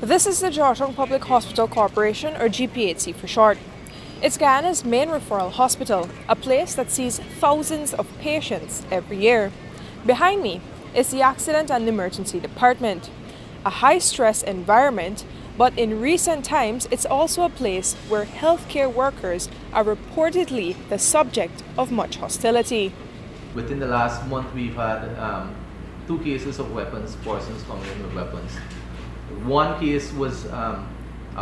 This is the Georgetown Public Hospital Corporation, or GPHC for short. It's Guyana's main referral hospital, a place that sees thousands of patients every year. Behind me is the Accident and Emergency Department, a high-stress environment, but in recent times it's also a place where healthcare workers are reportedly the subject of much hostility. Within the last month, we've had 2 cases of weapons, persons coming in with weapons. One case was a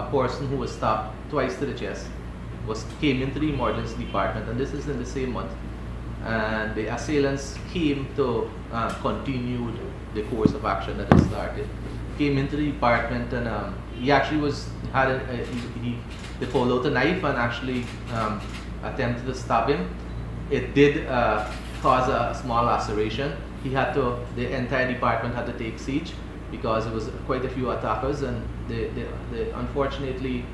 person who was stabbed twice to the chest, came into the emergency department, and this is in the same month. And the assailants came to continue the course of action that had started. Came into the department, and he actually they pulled out a knife and actually attempted to stab him. It did cause a small laceration. The entire department had to take siege because there was quite a few attackers, and unfortunately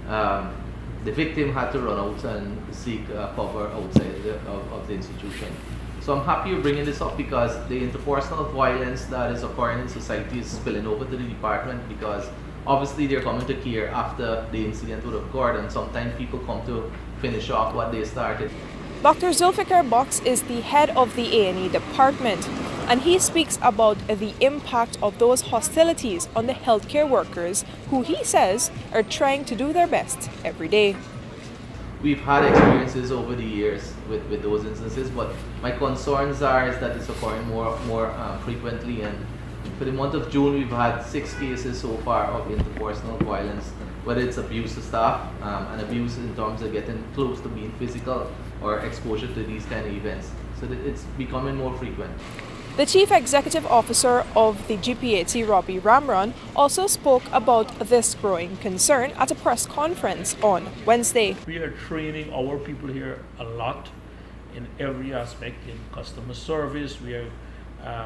the victim had to run out and seek cover outside of the institution. So I'm happy you're bringing this up because the interpersonal violence that is occurring in society is spilling over to the department, because obviously they're coming to care after the incident would have occurred, and sometimes people come to finish off what they started. Dr. Zulfikar Bux is the head of the A&E department, and he speaks about the impact of those hostilities on the healthcare workers who he says are trying to do their best every day. We've had experiences over the years with those instances, but my concerns is that it's occurring more frequently. And for the month of June, we've had 6 cases so far of interpersonal violence, whether it's abuse to staff and abuse in terms of getting close to being physical or exposure to these kind of events. So that it's becoming more frequent. The Chief Executive Officer of the GPHC, Robbie Rambarran, also spoke about this growing concern at a press conference on Wednesday. We are training our people here a lot in every aspect, in customer service, we are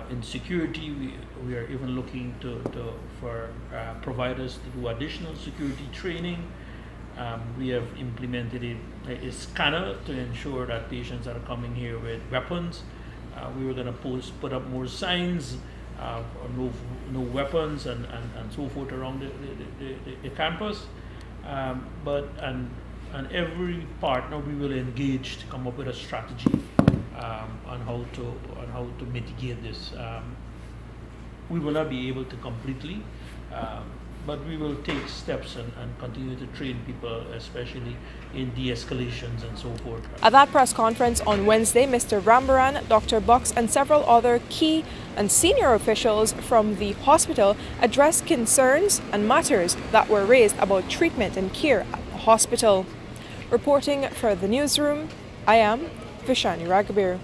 in security, we are even looking for providers to do additional security training. We have implemented a scanner to ensure that patients are coming here with weapons. We were going to put up more signs, no weapons and so forth around the campus. And every partner we will engage to come up with a strategy on how to mitigate this. We will not be able to completely, but we will take steps and continue to train people, especially in de-escalations and so forth. At that press conference on Wednesday, Mr. Rambarran, Dr. Bux, and several other key and senior officials from the hospital addressed concerns and matters that were raised about treatment and care at the hospital. Reporting for the newsroom, I am Vishani Raghabir.